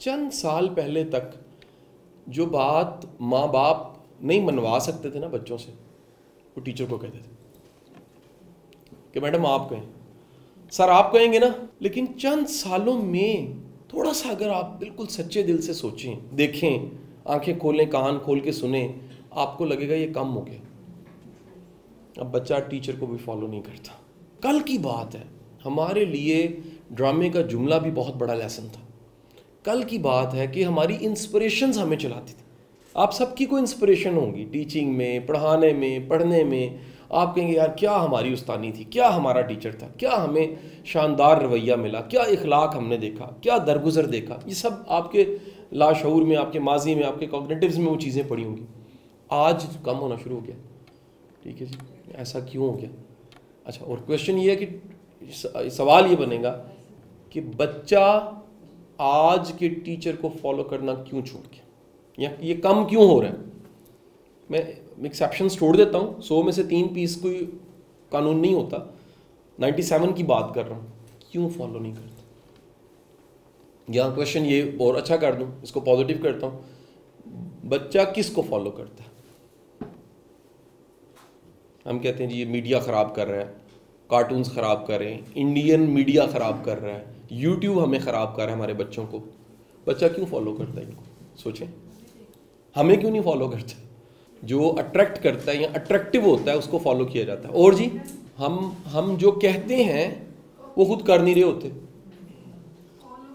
चंद साल पहले तक जो बात माँ बाप नहीं मनवा सकते थे ना बच्चों से, वो टीचर को कहते थे कि मैडम आप कहें, सर आप कहेंगे ना। लेकिन चंद सालों में थोड़ा सा अगर आप बिल्कुल सच्चे दिल से सोचें, देखें, आंखें खोलें, कान खोल के सुने, आपको लगेगा ये कम हो गया। अब बच्चा टीचर को भी फॉलो नहीं करता। कल की बात है, हमारे लिए ड्रामे का जुमला भी बहुत बड़ा लेसन था। कल की बात है कि हमारी इंस्पिरेशंस हमें चलाती थी। आप सबकी कोई इंस्पिरेशन होंगी, टीचिंग में, पढ़ाने में, पढ़ने में। आप कहेंगे यार क्या हमारी उस्तानी थी, क्या हमारा टीचर था, क्या हमें शानदार रवैया मिला, क्या इखलाक हमने देखा, क्या दरगुजर देखा। ये सब आपके लाशऊर में, आपके माजी में, आपके कॉग्निटिव्स में वो चीज़ें पड़ी होंगी। आज कम होना शुरू हो गया। ठीक है जी, ऐसा क्यों हो गया? अच्छा, और क्वेश्चन ये है कि सवाल ये बनेगा कि बच्चा आज के टीचर को फॉलो करना क्यों छोड़ गया, या ये कम क्यों हो रहा है? मैं एक्सेप्शंस छोड़ देता हूँ, 100 में से 3 पीस कोई कानून नहीं होता। 97 की बात कर रहा हूँ, क्यों फॉलो नहीं करता? यहाँ क्वेश्चन ये और अच्छा कर दूँ, इसको पॉजिटिव करता हूँ, बच्चा किसको फॉलो करता है? हम कहते हैं जी ये मीडिया ख़राब कर रहा है, कार्टून्स ख़राब कर रहे हैं, इंडियन मीडिया ख़राब कर रहा है, यूट्यूब हमें ख़राब कर रहा है हमारे बच्चों को। बच्चा क्यों फॉलो करता है इनको? सोचें, हमें क्यों नहीं फॉलो करता? जो अट्रैक्ट करता है या अट्रैक्टिव होता है उसको फॉलो किया जाता है। और जी हम जो कहते हैं वो खुद कर नहीं रहे होते,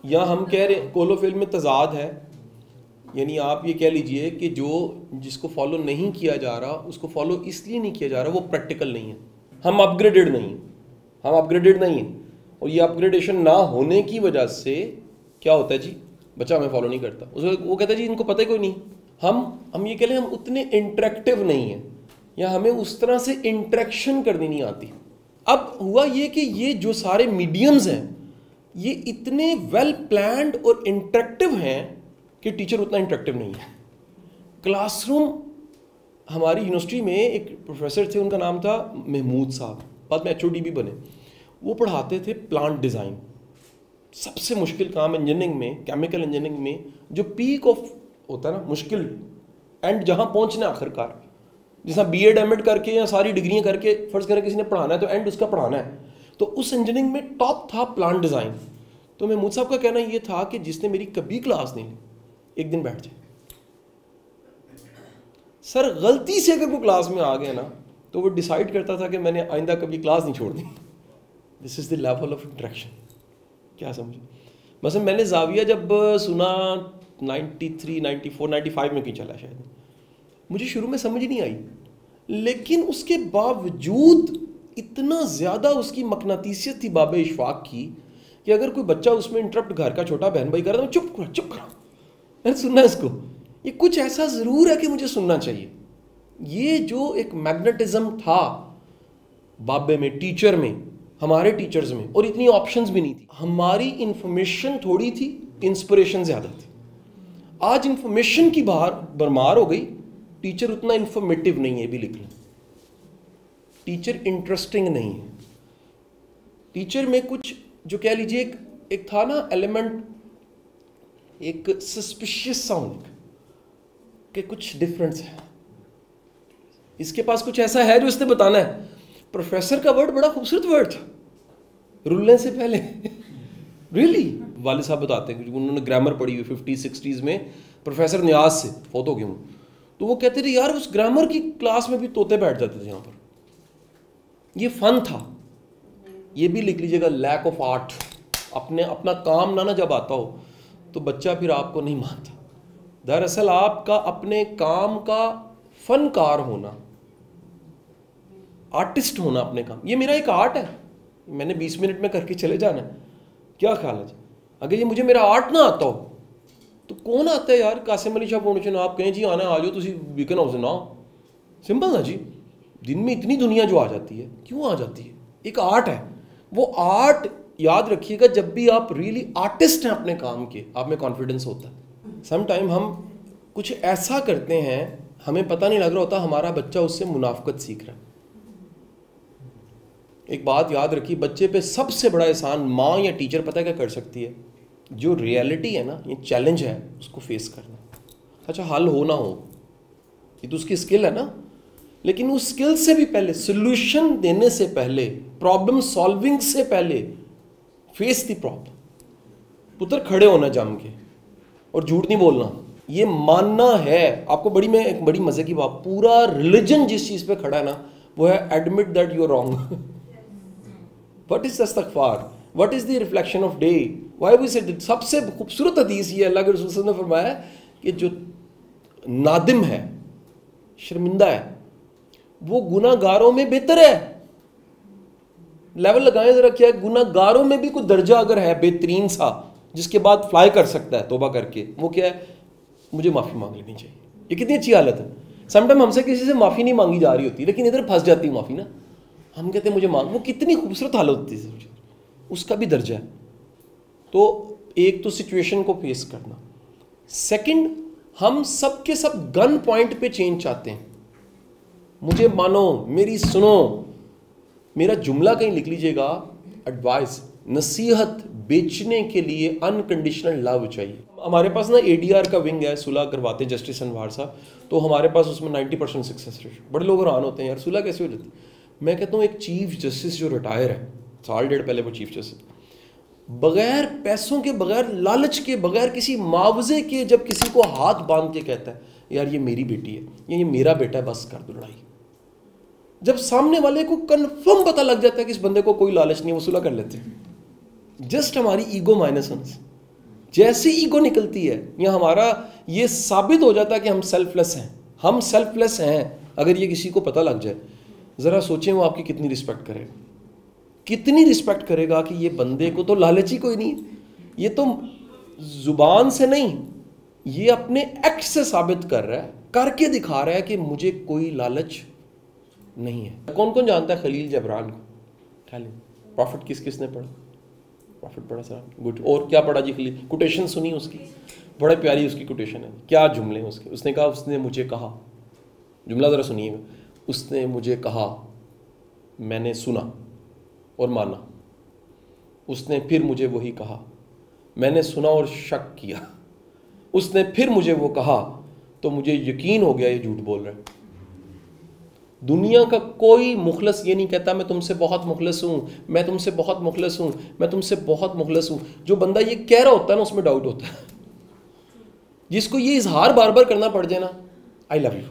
या हम कह रहे, कोलोफिल में तजाद है। यानी आप ये कह लीजिए कि जिसको फॉलो नहीं किया जा रहा उसको फॉलो इसलिए नहीं किया जा रहा वो प्रैक्टिकल नहीं है, हम अपग्रेडेड नहीं हैं। और ये अपग्रेडेशन ना होने की वजह से क्या होता है जी, बच्चा हमें फॉलो नहीं करता। वो कहता है जी इनको पता ही कोई नहीं। हम ये कह लें हम उतने इंटरेक्टिव नहीं हैं, या हमें उस तरह से इंटरेक्शन करनी नहीं आती। अब हुआ ये कि ये जो सारे मीडियम्स हैं ये इतने वेल प्लान्ड और इंटरेक्टिव हैं कि टीचर उतना इंटरेक्टिव नहीं है। क्लासरूम, हमारी यूनिवर्सिटी में एक प्रोफेसर थे, उनका नाम था महमूद साहब, बाद में HOD भी बने। वो पढ़ाते थे प्लांट डिज़ाइन, सबसे मुश्किल काम इंजीनियरिंग में, केमिकल इंजीनियरिंग में, जो पीक ऑफ होता है ना मुश्किल एंड, जहाँ पहुँचना आखिरकार, जैसा B.Ed M.Ed करके या सारी डिग्रियाँ करके फर्ज करें किसी ने पढ़ाना है तो एंड उसका पढ़ाना है, तो उस इंजीनियरिंग में टॉप था प्लांट डिज़ाइन। तो महमूद साहब का कहना ये था कि जिसने मेरी कभी क्लास नहीं ली एक दिन बैठ जाए। सर गलती से अगर वो क्लास में आ गया ना तो वो डिसाइड करता था कि मैंने आइंदा कभी क्लास नहीं छोड़नी। This is the level of interaction. क्या समझे? मतलब मैंने जाविया जब सुना 93, 94, 95 में कहीं चला शायद, मुझे शुरू में समझ नहीं आई, लेकिन उसके बावजूद इतना ज़्यादा उसकी मकनातीसियत थी बाब इशफाक की कि अगर कोई बच्चा उसमें इंटरप्ट घर का छोटा बहन भाई कर रहा है, चुप करो, मैंने सुनना इसको, ये कुछ ऐसा ज़रूर है कि मुझे सुनना चाहिए। ये जो एक मैग्नेटिज्म था बाबे में, टीचर में, हमारे टीचर्स में, और इतनी ऑप्शंस भी नहीं थी। हमारी इंफॉर्मेशन थोड़ी थी, इंस्पिरेशन ज़्यादा थी। आज इंफॉर्मेशन की भरमार हो गई, टीचर उतना इंफॉर्मेटिव नहीं है, भी लिख लें। टीचर इंटरेस्टिंग नहीं है। टीचर में कुछ जो कह लीजिए एक था ना एलिमेंट, एक सस्पिशियस साउंड कि कुछ डिफरेंस है, इसके पास कुछ ऐसा है जो इसने बताना है। प्रोफेसर का वर्ड बड़ा खूबसूरत वर्ड था, रुलने से पहले रियली वाले साहब बताते हैं कि उन्होंने ग्रामर पढ़ी हुई 50s 60s में, प्रोफेसर न्याज से फोत हो गए हूँ, तो वो कहते थे यार उस ग्रामर की क्लास में भी तोते बैठ जाते थे यहाँ पर, ये फन था। ये भी लिख लीजिएगा, लैक ऑफ आर्ट। अपना काम ना जब आता हो तो बच्चा फिर आपको नहीं मानता। दरअसल आपका अपने काम का फनकार होना, आर्टिस्ट होना अपने काम, ये मेरा एक आर्ट है, मैंने 20 मिनट में करके चले जाना है। क्या ख्याल है? अगर ये मुझे मेरा आर्ट ना आता हो तो कौन आता है यार? कासिम अली शाह फाउंडेशन आप कहें जी आना, आ जाओ तुम वीकेंड हाउस ना, सिंपल ना जी। दिन में इतनी दुनिया जो आ जाती है, क्यों आ जाती है? एक आर्ट है। वो आर्ट याद रखिएगा, जब भी आप रियली आर्टिस्ट हैं अपने काम के, आप में कॉन्फिडेंस होता है। सम टाइम हम कुछ ऐसा करते हैं, हमें पता नहीं लग रहा होता, हमारा बच्चा उससे मुनाफकत सीख रहा है। एक बात याद रखिए, बच्चे पे सबसे बड़ा एहसान माँ या टीचर पता है क्या कर सकती है? जो रियलिटी है ना, ये चैलेंज है, उसको फेस करना। अच्छा हल हो ना हो ये तो उसकी स्किल है ना, लेकिन उस स्किल से भी पहले, सोल्यूशन देने से पहले, प्रॉब्लम सॉल्विंग से पहले फेस द प्रॉब्लम। पुत्र खड़े होना जम के और झूठ नहीं बोलना, ये मानना है आपको। एक बड़ी मजे की बात, पूरा रिलीजन जिस चीज पे खड़ा है ना वो है admit that you are wrong. What is इस्तग़फ़ार, what is the reflection of day, why we said. सबसे खूबसूरत हदीस ये अल्लाह के रसूल ने फरमाया कि जो नादिम है, शर्मिंदा है, वो गुनाहगारों में बेहतर है। लेवल लगाएं जरा, क्या है गुनाहगारों में भी कोई दर्जा अगर है बेहतरीन सा जिसके बाद फ्लाई कर सकता है तौबा करके, वो क्या है, मुझे माफ़ी मांग लेनी चाहिए। ये कितनी अच्छी हालत है। समटाइम हमसे किसी से माफ़ी नहीं मांगी जा रही होती, लेकिन इधर फंस जाती है माफ़ी ना, हम कहते हैं मुझे मांग, वो कितनी खूबसूरत हालत होती है, उसका भी दर्जा है। तो एक तो सिचुएशन को फेस करना, सेकंड हम सब के सब गन पॉइंट पे चेंज चाहते हैं। मुझे मानो, मेरी सुनो, मेरा जुमला कहीं लिख लीजिएगा, एडवाइस, नसीहत बेचने के लिए अनकंडीशनल लव चाहिए। हमारे पास ना ADR का विंग है, सुलह करवाते हैं जस्टिस अनवार साहब, तो हमारे पास उसमें 90% सक्सेस रेशो। बड़े लोग हैरान होते हैं यार सुलह कैसे हो जाती। मैं कहता हूँ एक चीफ जस्टिस जो रिटायर है, 1.5 साल पहले वो चीफ जस्टिस, बगैर पैसों के, बगैर लालच के, बगैर किसी मुआवजे के, जब किसी को हाथ बांध के कहता है यार ये मेरी बेटी है या ये मेरा बेटा है, बस कर दो लड़ाई। जब सामने वाले को कंफर्म पता लग जाता है कि इस बंदे को कोई लालच नहीं, वो सुलह कर लेते हैं। जस्ट हमारी ईगो माइनस होने से, जैसी ईगो निकलती है या हमारा ये साबित हो जाता है कि हम सेल्फलेस हैं, हम सेल्फलेस हैं। अगर ये किसी को पता लग जाए, ज़रा सोचें वो आपकी कितनी रिस्पेक्ट करेगा, कितनी रिस्पेक्ट करेगा कि ये बंदे को तो लालच ही कोई नहीं, ये तो जुबान से नहीं, ये अपने एक्ट से साबित कर रहा है, करके दिखा रहा है कि मुझे कोई लालच नहीं है। कौन कौन जानता है खलील जबरान को? खाली प्रॉफिट किसने पढ़ा? प्रॉफिट पढ़ा सर, गुड। और क्या पढ़ा जी? खलील। कोटेशन सुनी उसकी, बड़ा प्यारी उसकी कोटेशन है। क्या जुमले हैं उसके? उसने कहा, उसने मुझे कहा, जुमला ज़रा सुनिएगा, उसने मुझे कहा, मैंने सुना और माना। उसने फिर मुझे वही कहा, मैंने सुना और शक किया। उसने फिर मुझे वो कहा तो मुझे यकीन हो गया ये झूठ बोल रहा है। दुनिया का कोई मुखलस ये नहीं कहता मैं तुमसे बहुत मुखलस हूँ, मैं तुमसे बहुत मुखलस हूँ, मैं तुमसे बहुत मुखलस हूँ। जो बंदा ये कह रहा होता है ना, उसमें डाउट होता है। जिसको ये इजहार बार बार करना पड़ जाए ना, I love you,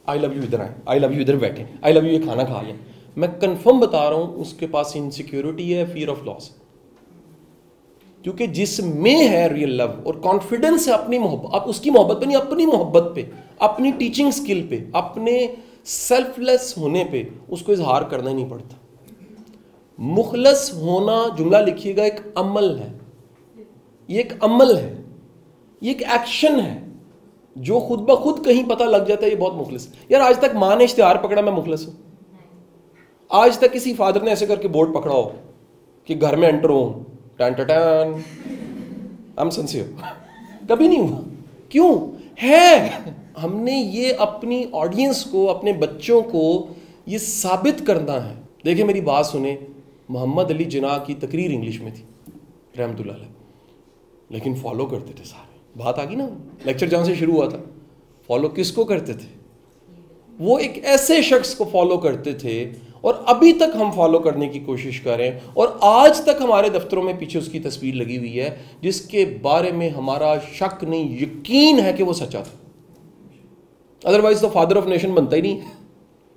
I love you इधर आए, आई लव यू इधर बैठे, आई लव यू ये खाना खा लें, मैं कंफर्म बता रहा हूँ उसके पास इनसिक्योरिटी है, फियर ऑफ लॉस। क्योंकि जिसमें है रियल लव और कॉन्फिडेंस है अपनी मोहब्बत, आप उसकी मोहब्बत पे नहीं, अपनी मोहब्बत पे, अपनी टीचिंग स्किल पे, अपने सेल्फलेस होने पे, उसको इजहार करना ही नहीं पड़ता। मुखलस होना, जुमला लिखिएगा, एक अमल है, ये एक अमल है, ये एक एक्शन है जो खुद ब खुद कहीं पता लग जाता है ये बहुत मुखलस। यार आज तक माँ ने इश्तिहार पकड़ा मैं मुखलस हूं? आज तक किसी फादर ने ऐसे करके बोर्ड पकड़ा हो कि घर में एंटर हो, टन टन आई एम सिंसियर? कभी नहीं हुआ। क्यों है? हमने ये अपनी ऑडियंस को, अपने बच्चों को ये साबित करना है। देखिए मेरी बात सुने, मोहम्मद अली जिन्ना की तकरीर इंग्लिश में थी रहमतुल्लाह अलैह, लेकिन फॉलो करते थे सारे। बात आ गई ना, लेक्चर जहाँ से शुरू हुआ था, फॉलो किसको करते थे? वो एक ऐसे शख्स को फॉलो करते थे और अभी तक हम फॉलो करने की कोशिश करें, और आज तक हमारे दफ्तरों में पीछे उसकी तस्वीर लगी हुई है जिसके बारे में हमारा शक नहीं, यकीन है कि वो सच्चा था। अदरवाइज तो फादर ऑफ नेशन बनता ही नहीं।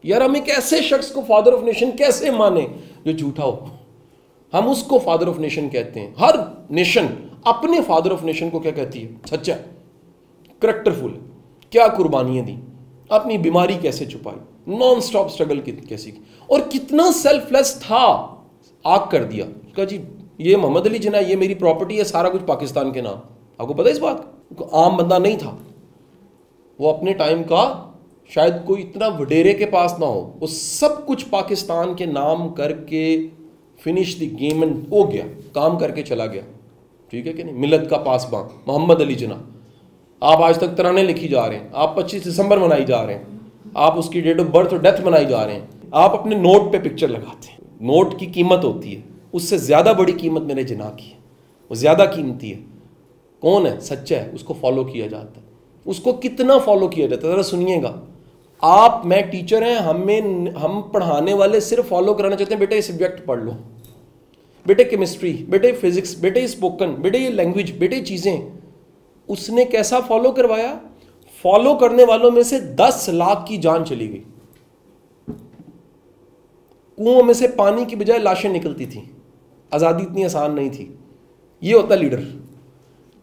यार हम एक ऐसे शख्स को फादर ऑफ नेशन कैसे माने जो झूठा हो? हम उसको फादर ऑफ नेशन कहते हैं। हर नेशन अपने फादर ऑफ नेशन को क्या कहती है? सच्चा, करैक्टरफुल, क्या कुर्बानियां दी, अपनी बीमारी कैसे छुपाई, नॉन स्टॉप स्ट्रगल कैसी की, और कितना सेल्फलेस था, आग कर दिया। कहा जी ये मोहम्मद अली जिन्ना, ये मेरी प्रॉपर्टी है, सारा कुछ पाकिस्तान के नाम। आपको पता है इस बात? आम बंदा नहीं था वो, अपने टाइम का शायद कोई इतना वडेरे के पास ना हो, वो सब कुछ पाकिस्तान के नाम करके फिनिश द गेम एंड हो गया, काम करके चला गया। ठीक है कि नहीं? मिलत का पासबां मोहम्मद अली जिन्ना। आप आज तक तराने लिखी जा रहे हैं, आप 25 दिसंबर मनाई जा रहे हैं, आप उसकी डेट ऑफ बर्थ और डेथ मनाई जा रहे हैं, आप अपने नोट पे पिक्चर लगाते हैं। नोट की कीमत होती है, उससे ज़्यादा बड़ी कीमत मेरे जिन्ना की है। वो ज़्यादा कीमती है। कौन है? सच्चा है, उसको फॉलो किया जाता है। उसको कितना फॉलो किया जाता है ज़रा सुनिएगा। आप, मैं टीचर हैं, हम पढ़ाने वाले सिर्फ फॉलो कराना चाहते हैं, बेटा ये सब्जेक्ट पढ़ लो, बेटे केमिस्ट्री, बेटे फिजिक्स, बेटे स्पोकन, बेटे ये लैंग्वेज, बेटे चीज़ें। उसने कैसा फॉलो करवाया? फॉलो करने वालों में से 10 लाख की जान चली गई। कुओं में से पानी की बजाय लाशें निकलती थी। आज़ादी इतनी आसान नहीं थी। ये होता लीडर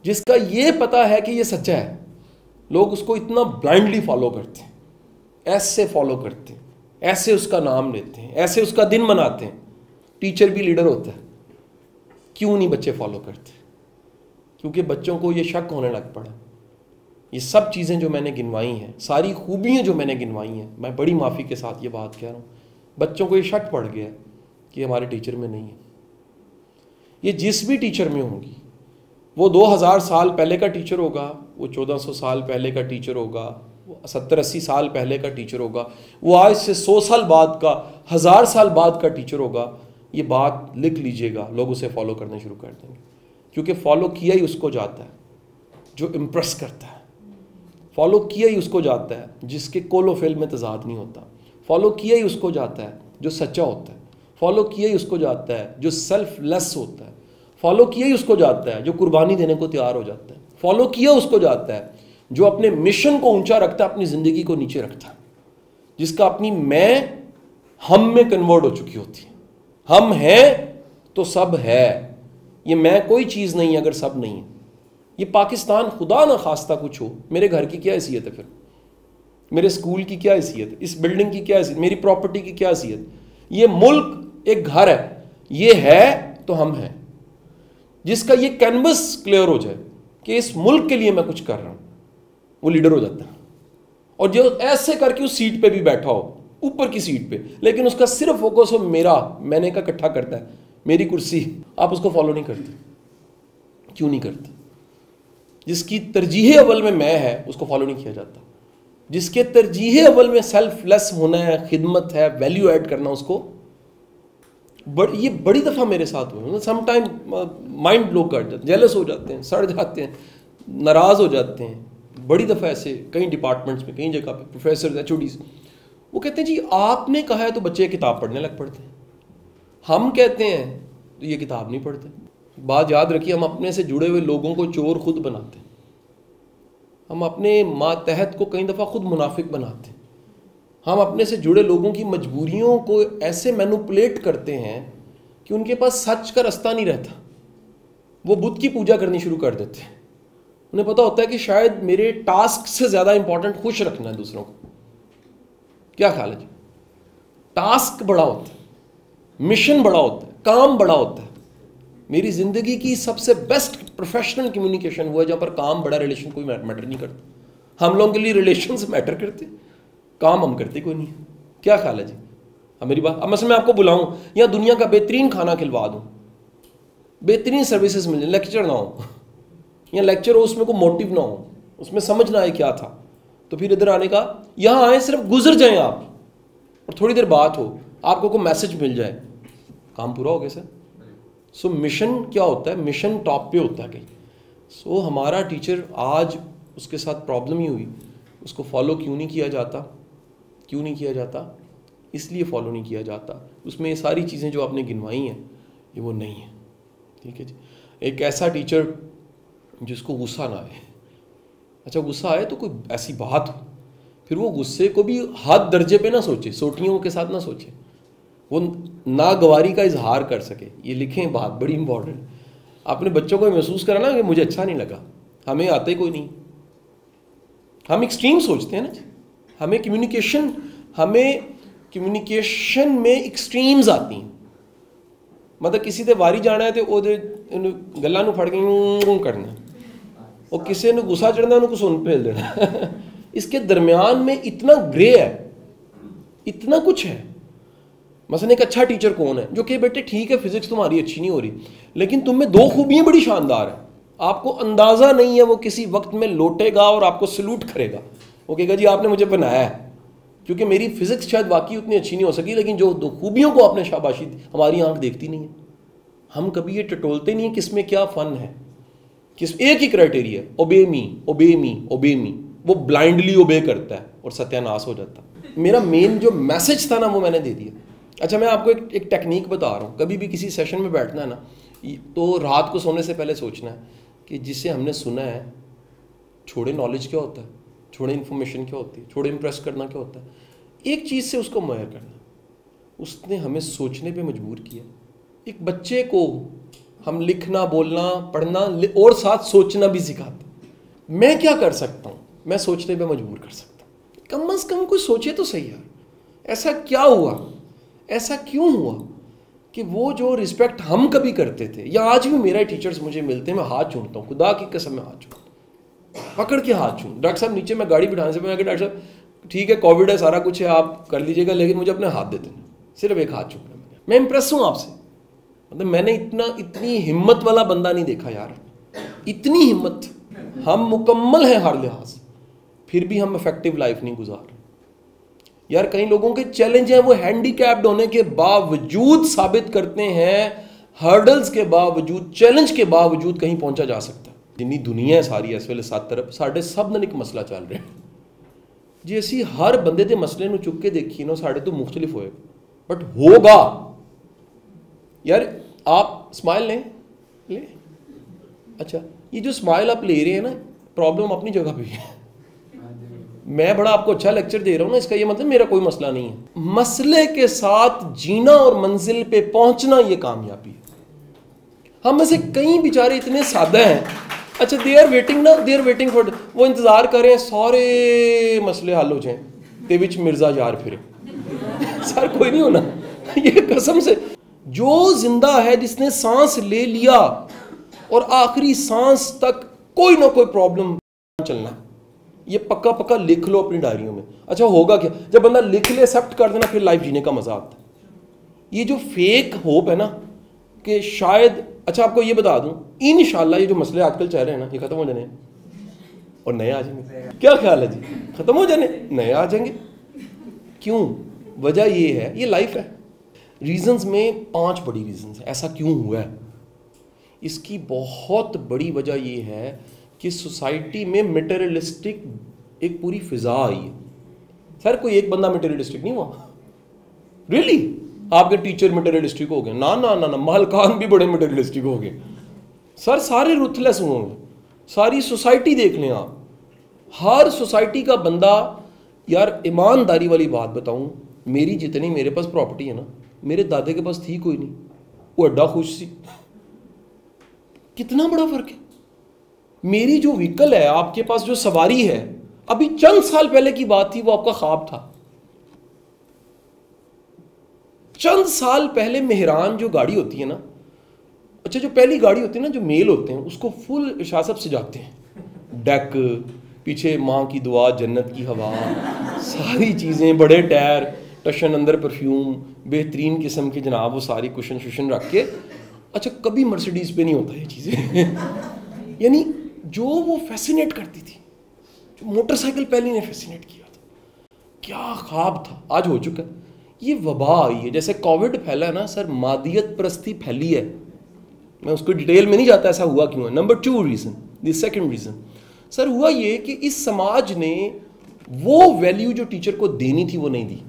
जिसका ये पता है कि ये सच्चा है। लोग उसको इतना ब्लाइंडली फॉलो करते हैं, ऐसे फॉलो करते हैं, ऐसे उसका नाम लेते हैं, ऐसे उसका दिन मनाते हैं। टीचर भी लीडर होता है। क्यों नहीं बच्चे फॉलो करते? क्योंकि बच्चों को ये शक होने लग पड़ा। ये सब चीज़ें जो मैंने गिनवाई हैं, सारी खूबियाँ जो मैंने गिनवाई हैं, मैं बड़ी माफ़ी के साथ ये बात कह रहा हूँ, बच्चों को ये शक पड़ गया कि हमारे टीचर में नहीं है। ये जिस भी टीचर में होंगी, वो 2000 साल पहले का टीचर होगा, वो 1400 साल पहले का टीचर होगा, वो 70-80 साल पहले का टीचर होगा, वो आज से 100 साल बाद का, 1000 साल बाद का टीचर होगा। ये बात लिख लीजिएगा, लोग उसे फॉलो करना शुरू कर देंगे। क्योंकि फॉलो किया ही उसको जाता है जो इम्प्रेस करता है। फॉलो किया ही उसको जाता है जिसके कोलोफिल में तजाद नहीं होता। फॉलो किया ही उसको जाता है जो सच्चा होता है। फॉलो किया ही उसको जाता है जो सेल्फलेस होता है। फॉलो किया ही उसको जाता है जो कुर्बानी देने को तैयार हो जाता है। फॉलो किया उसको जाता है जो अपने मिशन को ऊंचा रखता है, अपनी ज़िंदगी को नीचे रखता है, जिसका अपनी मैं हम में कन्वर्ट हो चुकी होती है। हम हैं तो सब है। ये मैं कोई चीज़ नहीं है अगर सब नहीं है। ये पाकिस्तान खुदा ना खास्ता कुछ हो, मेरे घर की क्या हैसियत है? फिर मेरे स्कूल की क्या हैसियत है? इस बिल्डिंग की क्या हैसियत? मेरी प्रॉपर्टी की क्या हैसियत? ये मुल्क एक घर है, ये है तो हम हैं। जिसका ये कैनवस क्लियर हो जाए कि इस मुल्क के लिए मैं कुछ कर रहा हूं, वो लीडर हो जाता है। और जो ऐसे करके उस सीट पे भी बैठा हो, ऊपर की सीट पे, लेकिन उसका सिर्फ फोकस हो मेरा, मैंने का इकट्ठा करता है, मेरी कुर्सी, आप उसको फॉलो नहीं करते। क्यों नहीं करते? जिसकी तरजीह अव्वल में मैं है उसको फॉलो नहीं किया जाता। जिसके तरजीह अव्वल में सेल्फलेस होना है, खिदमत है, वैल्यू ऐड करना, उसको ये बड़ी दफ़ा मेरे साथ हुए। समटाइम माइंड ब्लो कर जाते हैं, जेलस हो जाते हैं, सड़ जाते हैं, नाराज़ हो जाते हैं। बड़ी दफ़ा ऐसे कई डिपार्टमेंट्स में, कई जगह पे प्रोफेसर HODs वो कहते हैं जी आपने कहा है तो बच्चे किताब पढ़ने लग पड़ते हैं, हम कहते हैं तो ये किताब नहीं पढ़ते। बात याद रखिए, हम अपने से जुड़े हुए लोगों को चोर खुद बनाते हैं। हम अपने मातहत को कई दफ़ा खुद मुनाफिक बनाते हैं। हम अपने से जुड़े लोगों की मजबूरियों को ऐसे मैनिपुलेट करते हैं कि उनके पास सच का रास्ता नहीं रहता। वो बुत की पूजा करनी शुरू कर देते हैं। उन्हें पता होता है कि शायद मेरे टास्क से ज़्यादा इंपॉर्टेंट खुश रखना है दूसरों को। क्या ख्याल है जी? टास्क बड़ा होता है, मिशन बड़ा होता है, काम बड़ा होता है। मेरी ज़िंदगी की सबसे बेस्ट प्रोफेशनल कम्युनिकेशन वो है जहाँ पर काम बड़ा, रिलेशन कोई मैटर नहीं करता। हम लोगों के लिए रिलेशंस मैटर करते, काम हम करते कोई नहीं। क्या ख्याल है जी? अब मेरी बात, अब मैं आपको बुलाऊं या दुनिया का बेहतरीन खाना खिलवा दूं, बेहतरीन सर्विसेज मिल जाए, लेक्चर ना हो या लेक्चर हो उसमें कोई मोटिव ना हो, उसमें समझ ना आए क्या था, तो फिर इधर आने का, यहाँ आए सिर्फ गुजर जाएं आप और थोड़ी देर बात हो, आपको कोई मैसेज मिल जाए, काम पूरा हो गया सर। सो मिशन क्या होता है? मिशन टॉप पे होता है कहीं। सो हमारा टीचर आज उसके साथ प्रॉब्लम ही हुई, उसको फॉलो क्यों नहीं किया जाता? क्यों नहीं किया जाता? इसलिए फॉलो नहीं किया जाता, उसमें ये सारी चीज़ें जो आपने गिनवाई हैं ये वो नहीं है। ठीक है जी। एक ऐसा टीचर जिसको गुस्सा ना आए, अच्छा गुस्सा आए तो कोई ऐसी बात हो, फिर वो गुस्से को भी हद दर्जे पे ना सोचे, सोटियों के साथ ना सोचे, वो नागवारी का इजहार कर सके। ये लिखें, बात बड़ी इंपॉर्टेंट। अपने बच्चों को महसूस कराना कि मुझे अच्छा नहीं लगा, हमें आता ही कोई नहीं। हम एक्सट्रीम सोचते हैं ना, हमें कम्युनिकेशन में एक्सट्रीम्स आती हैं। मतलब किसी से वारी जाना है तो गल्ला नूं फड़ के करना, और किसी ने गुस्सा चढ़ना उनको सुन फेल देना। इसके दरमियान में इतना ग्रे है, इतना कुछ है। मसलन एक अच्छा टीचर कौन है जो कि बेटे ठीक है फिजिक्स तुम्हारी अच्छी नहीं हो रही, लेकिन तुम में 2 खूबियां बड़ी शानदार है, आपको अंदाजा नहीं है, वो किसी वक्त में लौटेगा और आपको सल्यूट करेगा। वो कहेगा जी आपने मुझे बनाया है, क्योंकि मेरी फिजिक्स शायद वाकई उतनी अच्छी नहीं हो सकी, लेकिन जो 2 खूबियों को आपने शाबाशी दी, हमारी आंख देखती नहीं है। हम कभी ये टटोलते नहीं है किसमें क्या फन है, किस एक ही क्राइटेरिया, ओबे मी ओबे मी ओबे मी, वो ब्लाइंडली ओबे करता है और सत्यानाश हो जाता है। मेरा मेन जो मैसेज था ना वो मैंने दे दिया। अच्छा मैं आपको एक टेक्निक बता रहा हूँ, कभी भी किसी सेशन में बैठना है ना तो रात को सोने से पहले सोचना है कि जिससे हमने सुना है, छोड़े नॉलेज क्या होता है, छोड़े इन्फॉर्मेशन क्या होती है, छोड़े इम्प्रेस करना क्या होता है, एक चीज़ से उसको मुहैया करना। उसने हमें सोचने पे मजबूर किया। एक बच्चे को हम लिखना बोलना पढ़ना और साथ सोचना भी सिखाते। मैं क्या कर सकता हूँ, मैं सोचने पे मजबूर कर सकता हूँ। कम से कम कोई सोचे तो सही यार, ऐसा क्या हुआ, ऐसा क्यों हुआ कि वो जो रिस्पेक्ट हम कभी करते थे, या आज भी मेरे टीचर्स मुझे मिलते हैं, मैं हाथ चूमता हूँ, खुदा की कसम में हाथ चूमता हूँ, पकड़ के हाथ चूम। डॉक्टर साहब नीचे मैं गाड़ी बिठाने से पहले, डॉक्टर साहब ठीक है कोविड है सारा कुछ है आप कर लीजिएगा, लेकिन मुझे अपने हाथ देते हैं, सिर्फ एक हाथ चूमना। मैं इंप्रेस हूँ आपसे, मतलब मैंने इतनी हिम्मत वाला बंदा नहीं देखा यार, इतनी हिम्मत। हम मुकम्मल हैं हर लिहाज, फिर भी हम इफेक्टिव लाइफ नहीं गुजार रहे यार। कई लोगों के चैलेंज हैं, वो हैंडीकैप्ड होने के बावजूद साबित करते हैं, हर्डल्स के बावजूद, चैलेंज के बावजूद कहीं पहुंचा जा सकता है। जितनी दुनिया है सारी इस वेले सात तरफ साढ़े सब नाल एक मसला चल रहा है जी। असी हर बंदे के मसले ਨੂੰ चुक के देखिए ना, साढ़े तो मुख्तलिफ होएगा बट होगा यार। आप स्माइल ले अच्छा, ये जो स्माइल आप ले रहे हैं ना, प्रॉब्लम अपनी जगह पे है। मैं बड़ा आपको अच्छा लेक्चर दे रहा हूं ना, इसका ये मतलब मेरा कोई मसला नहीं है। मसले के साथ जीना और मंजिल पे पहुंचना ये कामयाबी है। हम में से कई बेचारे इतने सादा हैं, अच्छा दे आर वेटिंग फॉर, वो इंतजार कर रहे हैं सारे मसले हल हो जाएं ते विच मिर्जा यार फिरे। सर कोई नहीं होना, ये कसम से। जो जिंदा है, जिसने सांस ले लिया और आखिरी सांस तक कोई ना कोई प्रॉब्लम चलना, ये पक्का पक्का लिख लो अपनी डायरियों में। अच्छा होगा क्या, जब बंदा लिख ले, एक्सेप्ट कर देना, फिर लाइफ जीने का मजा आता है। ये जो फेक होप है ना कि शायद, अच्छा आपको ये बता दूं, इंशाल्लाह ये जो मसले आजकल चल रहे हैं ना, ये खत्म हो जाने और नए आ जाएंगे। क्या ख्याल है जी, खत्म हो जाने नए आ जाएंगे। क्यों, वजह ये है, ये लाइफ है। रीजंस में 5 बड़ी रीजंस है ऐसा क्यों हुआ है। इसकी बहुत बड़ी वजह ये है कि सोसाइटी में मटेरियलिस्टिक एक पूरी फिजा आई है। सर कोई एक बंदा मटेरियलिस्टिक नहीं हुआ, रियली आपके टीचर मटेरियलिस्टिक हो गए, ना ना ना ना, मालकान भी बड़े मटेरियलिस्टिक हो गए सर, सारे रुथलेस होंगे। सारी सोसाइटी देख लें आप, हर सोसाइटी का बंदा यार, ईमानदारी वाली बात बताऊं, मेरी जितनी मेरे पास प्रॉपर्टी है ना, मेरे दादे के पास थी कोई नहीं, वो एड्डा खुश सी। कितना बड़ा फर्क है। मेरी जो व्हीकल है, आपके पास जो सवारी है, अभी चंद साल पहले की बात थी, वो आपका ख्वाब था। चंद साल पहले मेहरान जो गाड़ी होती है ना, अच्छा जो पहली गाड़ी होती है ना, जो मेल होते हैं, उसको फुल इशासब से जाते हैं, डेक पीछे माँ की दुआ, जन्नत की हवा, सारी चीज़ें, बड़े टायर, टशन अंदर परफ्यूम, बेहतरीन किस्म के जनाब वो सारी कुशन शुशन रख के। अच्छा कभी मर्सिडीज़ पे नहीं होता ये चीज़ें। यानी जो वो फैसिनेट करती थी, जो मोटरसाइकिल पहले ने फैसिनेट किया था, क्या ख्वाब था, आज हो चुका है। ये वबा आई है, जैसे कोविड फैला है ना सर, मादियत परस्ती फैली है। मैं उसको डिटेल में नहीं जाता ऐसा हुआ क्यों है। Number 2 reason, the second reason sir हुआ ये कि इस समाज ने वो वैल्यू जो टीचर को देनी थी वो नहीं दी।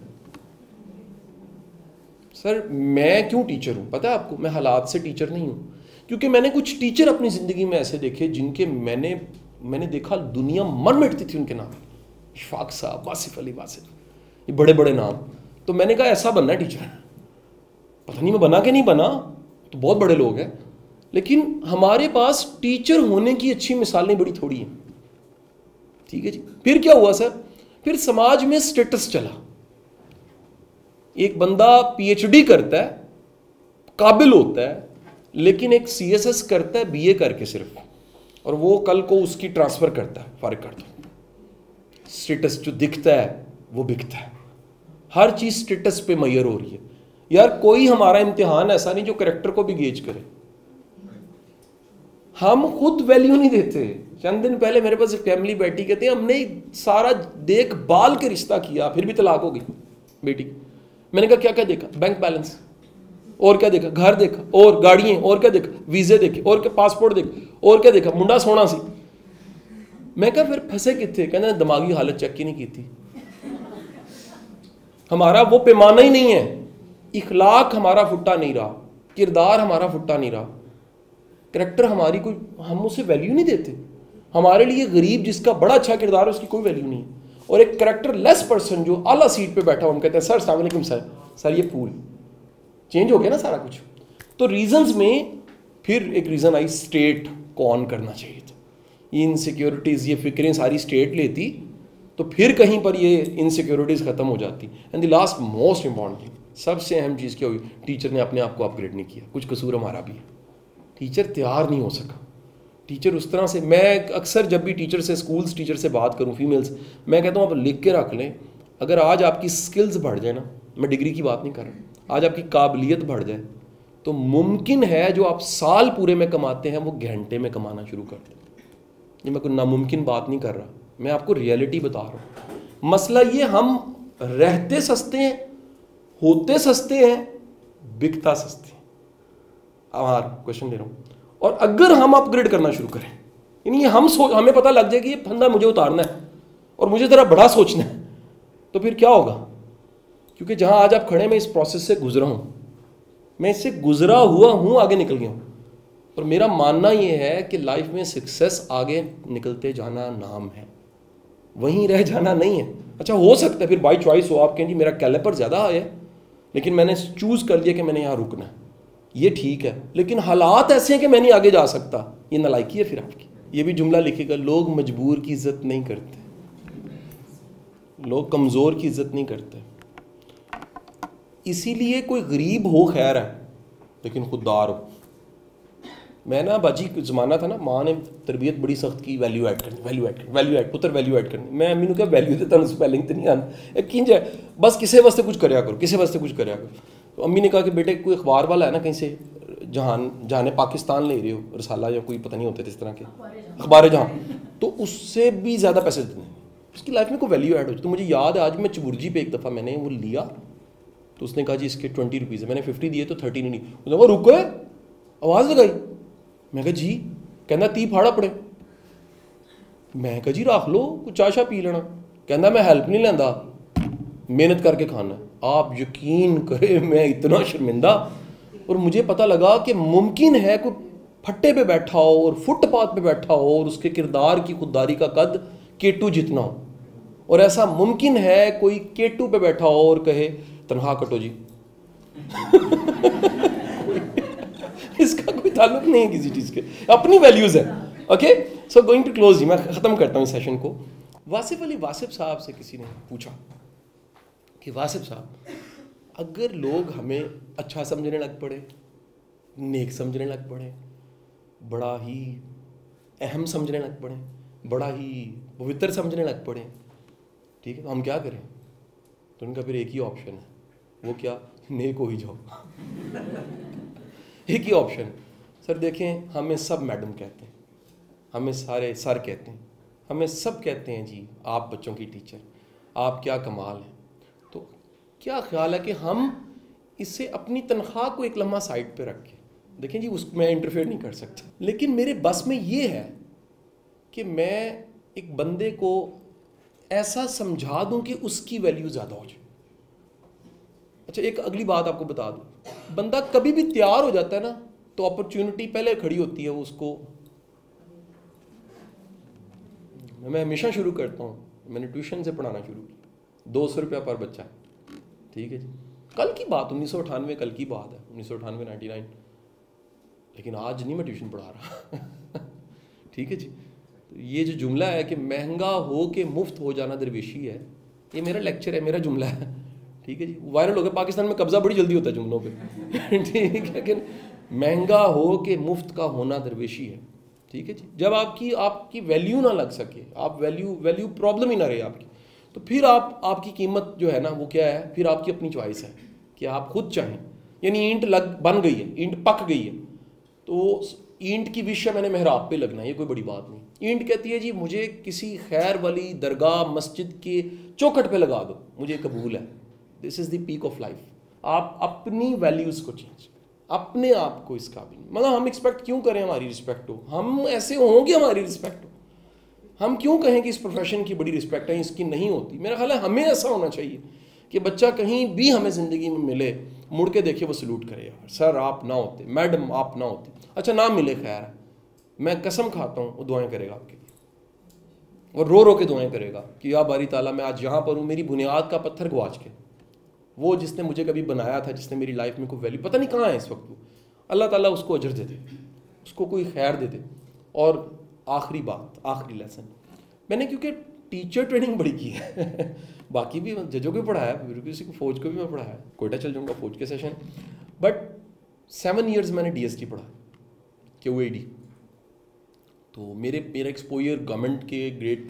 सर मैं क्यों टीचर हूँ पता है आपको, मैं हालात से टीचर नहीं हूँ, क्योंकि मैंने कुछ टीचर अपनी ज़िंदगी में ऐसे देखे जिनके मैंने देखा दुनिया मर मिटती थी उनके नाम, इशफाक साहब, वासिफ अली वासिफ, ये बड़े बड़े नाम। तो मैंने कहा ऐसा बनना है टीचर, पता नहीं मैं बना कि नहीं बना, तो बहुत बड़े लोग हैं, लेकिन हमारे पास टीचर होने की अच्छी मिसालें बड़ी थोड़ी हैं। ठीक है जी। फिर क्या हुआ सर, फिर समाज में स्टेटस चला। एक बंदा पीएचडी करता है, काबिल होता है, लेकिन एक सीएसएस करता है बीए करके सिर्फ, और वो कल को उसकी ट्रांसफर करता है, फर्क करता है। स्टेटस जो दिखता है वो बिकता है, हर चीज स्टेटस पे मैयर हो रही है। यार कोई हमारा इम्तिहान ऐसा नहीं जो करेक्टर को भी गेज करे, हम खुद वैल्यू नहीं देते। चंद दिन पहले मेरे पास एक फैमिली बैठी, कहते हैं हमने सारा देखभाल के रिश्ता किया फिर भी तलाक हो गई बेटी। मैंने कहा क्या क्या देखा, बैंक बैलेंस, और क्या देखा, घर देखा और गाड़ियाँ, और क्या देखा, वीज़े देखे और क्या, पासपोर्ट देखा और क्या देखा, मुंडा सोना सी। मैं कहा फिर फंसे कितने, कहना दिमागी हालत चेक ही नहीं की थी। हमारा वो पैमाना ही नहीं है, इखलाक हमारा फुट्टा नहीं रहा, किरदार हमारा फुट्टा नहीं रहा, करैक्टर हमारी कोई, हम उसे वैल्यू नहीं देते। हमारे लिए गरीब जिसका बड़ा अच्छा किरदार है उसकी कोई वैल्यू नहीं है, और एक करैक्टर लेस पर्सन जो आला सीट पे बैठा, हम कहते हैं सर अस्सलाम वालेकुम सर ये पूल चेंज हो गया ना सारा कुछ। तो रीजंस में फिर एक रीज़न आई, स्टेट को ऑन करना चाहिए था। ये इनसिक्योरिटीज़, ये फिक्रें सारी स्टेट लेती तो फिर कहीं पर ये इनसिक्योरिटीज़ ख़त्म हो जाती। And the last most important, सबसे अहम चीज़ क्या हुई, टीचर ने अपने आप को अपग्रेड नहीं किया। कुछ कसूर हमारा भी है, टीचर तैयार नहीं हो सका। टीचर उस तरह से, मैं अक्सर जब भी टीचर से, स्कूल्स टीचर से बात करूँ, फीमेल्स, मैं कहता हूँ आप लिख के रख लें, अगर आज आपकी स्किल्स बढ़ जाए ना, मैं डिग्री की बात नहीं कर रहा, आज आपकी काबिलियत बढ़ जाए तो मुमकिन है जो आप साल पूरे में कमाते हैं वो घंटे में कमाना शुरू कर दें। ये मैं कोई नामुमकिन बात नहीं कर रहा, मैं आपको रियलिटी बता रहा हूँ। मसला ये, हम रहते सस्ते हैं, होते सस्ते हैं, बिकता सस्ते हैं। अब क्वेश्चन ले रहा हूँ, और अगर हम अपग्रेड करना शुरू करें, यानी हमें पता लग जाए कि ये फंदा मुझे उतारना है और मुझे ज़रा बड़ा सोचना है, तो फिर क्या होगा? क्योंकि जहाँ आज आप खड़े, मैं इस प्रोसेस से गुजरा हूँ, मैं इससे गुजरा हुआ हूँ, आगे निकल गया हूँ। और मेरा मानना ये है कि लाइफ में सक्सेस आगे निकलते जाना नाम है, वहीं रह जाना नहीं है। अच्छा, हो सकता है फिर बाई चॉइस हो, आप कहें जी मेरा कैलिपर ज़्यादा है लेकिन मैंने चूज़ कर लिया कि मैंने यहाँ रुकना है, ये ठीक है, लेकिन हालात ऐसे हैं कि मैं नहीं आगे जा सकता, ये नालायकी है फिर आपकी। ये भी जुमला लिखेगा, लोग मजबूर की इज्जत नहीं करते, लोग कमज़ोर की इज्जत नहीं करते। इसीलिए कोई गरीब हो खैर है लेकिन खुददार हो। मैं ना बाजी ज़माना था ना, माँ ने तरबियत बड़ी सख्त की, वैल्यू ऐड करनी, वैल्यू ऐड करनी, वैल्यू ऐड, पुत्र वैल्यू ऐड करनी। मैं अम्मी ने कहा वैल्यू देता हूँ, स्पेलिंग तो नहीं आना, किंज है बस किसी वास्ते कुछ कराया करो, किसी वास्ते कुछ कराया करो। तो अम्मी ने कहा कि बेटे कोई अखबार वाला है ना कहीं से, जहाने पाकिस्तान ले रहे हो, रसाला या कोई पता नहीं होते इस तरह के अखबार जहाँ, तो उससे भी ज़्यादा पैसे देते हैं, उसकी लाइफ में कोई वैल्यू ऐड हो। तो मुझे याद है आज मैं चबुर्जी पे एक दफ़ा मैंने वो लिया, तो उसने कहा जी इसके 20 रुपीज़ है, मैंने 50 दिए तो 13 नहीं। उसने कहा रुको, आवाज़ लगाई, मैं कहा जी, कहना 30 फाड़ा पड़े। मैं कहा जी रख लो, कुछ चाय शा पी लेना। कहना मैं हेल्प नहीं लेंदा, मेहनत करके खाना। आप यकीन करें मैं इतना शर्मिंदा, और मुझे पता लगा कि मुमकिन है कोई फट्टे पे बैठा हो और फुटपाथ पे बैठा हो और उसके किरदार की खुददारी का कद केटू जितना हो, और ऐसा मुमकिन है कोई केटू पे बैठा हो और कहे तनख्वाह कटो जी इसका कोई ताल्लुक नहीं है किसी चीज़ के, अपनी वैल्यूज़ है। Okay, so going to close जी, मैं ख़त्म करता हूँ इस सेशन को। वासिफ अली वासिफ साहब से किसी ने पूछा कि वासिफ साहब, अगर लोग हमें अच्छा समझने लग पड़े, नेक समझने लग पड़े, बड़ा ही अहम समझने लग पड़े, बड़ा ही पवित्र समझने लग पड़े, ठीक है, तो हम क्या करें? तो उनका फिर एक ही ऑप्शन है, वो क्या, नेक हो ही जाओ एक ही ऑप्शन। सर देखें, हमें सब मैडम कहते हैं, हमें सारे सर कहते हैं, हमें सब कहते हैं जी आप बच्चों की टीचर, आप क्या कमाल हैं। तो क्या ख्याल है कि हम इससे अपनी तनख्वाह को एक लम्हा साइड पे रखें? देखें जी, उसको मैं इंटरफेयर नहीं कर सकता, लेकिन मेरे बस में ये है कि मैं एक बंदे को ऐसा समझा दूं कि उसकी वैल्यू ज़्यादा हो जाए। अच्छा, एक अगली बात आपको बता दूं, बंदा कभी भी तैयार हो जाता है ना, तो अपॉर्चुनिटी पहले खड़ी होती है, उसको मैं हमेशा शुरू करता हूँ, मैंने ट्यूशन से पढ़ाना शुरू किया, 200 रुपया पर बच्चा, ठीक है जी, कल की बात, 1998 कल की बात है, 1998 99, लेकिन आज नहीं मैं ट्यूशन पढ़ा रहा ठीक है जी। तो ये जो जुमला है कि महंगा हो के मुफ्त हो जाना दरवेशी है, ये मेरा लेक्चर है, मेरा जुमला है, ठीक है जी, वायरल हो गया, पाकिस्तान में कब्जा बड़ी जल्दी होता है जुमलों पे ठीक है, लेकिन महंगा हो के मुफ्त का होना दरवेशी है, ठीक है जी। जब आपकी वैल्यू ना लग सके, आप वैल्यू प्रॉब्लम ही ना रहे आपकी, तो फिर आपकी कीमत जो है ना वो क्या है, फिर आपकी अपनी चॉइस है कि आप खुद चाहें। यानी ईंट बन गई है, ईंट पक गई है, तो ईंट की विषय मैंने मेहराब पे लगना है, ये कोई बड़ी बात नहीं। ईंट कहती है जी मुझे किसी खैर वाली दरगाह मस्जिद के चौखट पे लगा दो, मुझे कबूल है, this is the peak of life. आप अपनी वैल्यूज़ को चेंज करें, अपने आप को इस काबिल, मतलब हम एक्सपेक्ट क्यों करें हमारी रिस्पेक्ट हो, हम ऐसे होंगे हमारी रिस्पेक्ट हो, हम क्यों कहें कि इस प्रोफेशन की बड़ी रिस्पेक्ट है, इसकी नहीं होती। मेरा ख्याल है हमें ऐसा होना चाहिए कि बच्चा कहीं भी हमें ज़िंदगी में मिले, मुड़ के देखे वो सल्यूट करे, यार सर आप ना होते, मैडम आप ना होती, अच्छा ना मिले खैर है, मैं कसम खाता हूँ वो दुआएं करेगा आपके लिए, और रो रो के दुआएं करेगा कि या बारी ताला मैं आज यहाँ पर हूँ, मेरी बुनियाद का पत्थर गवाच के, वो जिसने मुझे कभी बनाया था, जिसने मेरी लाइफ में कोई वैल्यू पता नहीं कहाँ है इस वक्त, वो अल्लाह ताला उसको अजर दे दे, उसको कोई खैर दे दे। और आखिरी बात, आखिरी लेसन, मैंने क्योंकि टीचर ट्रेनिंग बड़ी की है बाकी भी जजों को भी पढ़ाया, किसी को फौज को भी मैं पढ़ाया, कोयटा चल जाऊँगा फौज के सेशन, बट 7 ईयर्स मैंने DST पढ़ा, QAD। तो मेरा एक्सपोजर गवर्नमेंट के ग्रेड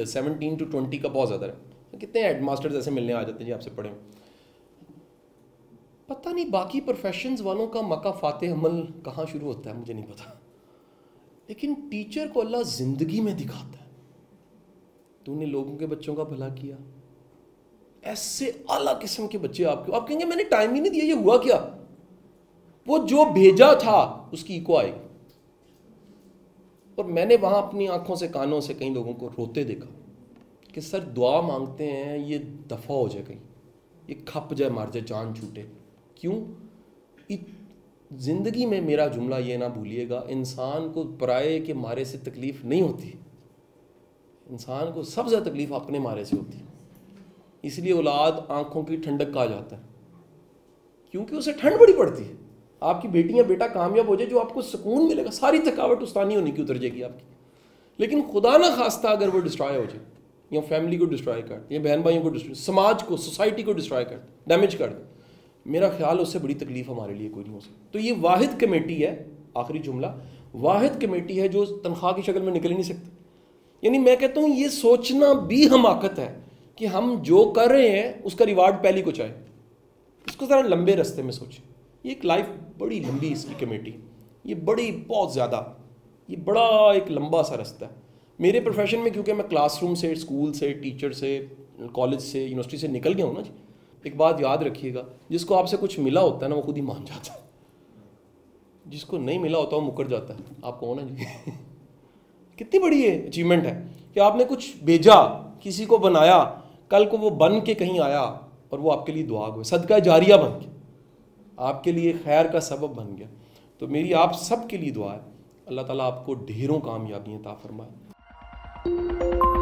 17 to 20 का बहुत ज़्यादा है। कितने हेड मास्टर्स ऐसे मिलने आ जाते हैं जी आपसे पढ़े, पता नहीं बाकी प्रोफेशंस वालों का मका फाते अमल कहाँ शुरू होता है मुझे नहीं पता, लेकिन टीचर को अल्लाह ज़िंदगी में दिखाता है, तूने लोगों के बच्चों का भला किया, ऐसे आला किस्म के बच्चे आपके, आप कहेंगे मैंने टाइम ही नहीं दिया, ये हुआ क्या, वो जो भेजा था उसकी इको आएगी। और मैंने वहाँ अपनी आंखों से कानों से कई लोगों को रोते देखा कि सर दुआ मांगते हैं ये दफ़ा हो जाए, कहीं ये खप जाए, मार जाए, जान छूटे, क्यों। ज़िंदगी में मेरा जुमला ये ना भूलिएगा, इंसान को पराये के मारे से तकलीफ़ नहीं होती, इंसान को सबसे ज़्यादा तकलीफ़ अपने मारे से होती है। इसलिए औलाद आंखों की ठंडक कहा जाता है, क्योंकि उसे ठंड बड़ी पड़ती है। आपकी बेटी या बेटा कामयाब हो जाए, जो आपको सुकून मिलेगा, सारी थकावट उस्तानी होने की उतर जाएगी आपकी, लेकिन खुदा ना खास्ता अगर वो डिस्ट्रॉय हो जाए, या फैमिली को डिस्ट्रॉय कर दे, या बहन भाइयों को डिस्ट्रॉय, समाज को, सोसाइटी को डिस्ट्रॉय कर दे, डैमेज कर दे, मेरा ख्याल उससे बड़ी तकलीफ हमारे लिए कोई नहीं हो सकती। तो ये वाहिद कमेटी है, आखिरी जुमला, वाहिद कमेटी है जो तनख्वाह की शक्ल में निकल ही नहीं सकती। यानी मैं कहता हूँ ये सोचना भी हमाकत है कि हम जो कर रहे हैं उसका रिवार्ड पहली को चाहे, इसको ज़रा लंबे रास्ते में सोचें। ये एक लाइफ बड़ी लंबी इसकी कमेटी, ये बड़ी बहुत ज़्यादा, ये बड़ा एक लंबा सा रास्ता है। मेरे प्रोफेशन में क्योंकि मैं क्लासरूम से, स्कूल से, टीचर से, कॉलेज से, यूनिवर्सिटी से निकल गया हूँ ना जी, एक बात याद रखिएगा, जिसको आपसे कुछ मिला होता है ना वो खुद ही मान जाता है, जिसको नहीं मिला होता वो मुकर जाता है। आप कौन है जी कितनी बड़ी ये अचीवमेंट है कि आपने कुछ भेजा, किसी को बनाया, कल को वो बन के कहीं आया और वो आपके लिए दुआ हुआ, सदका जारिया बन के आपके लिए खैर का सबब बन गया। तो मेरी आप सब के लिए दुआ है, अल्लाह ताला आपको ढेरों कामयाबियाँ अता फरमाए।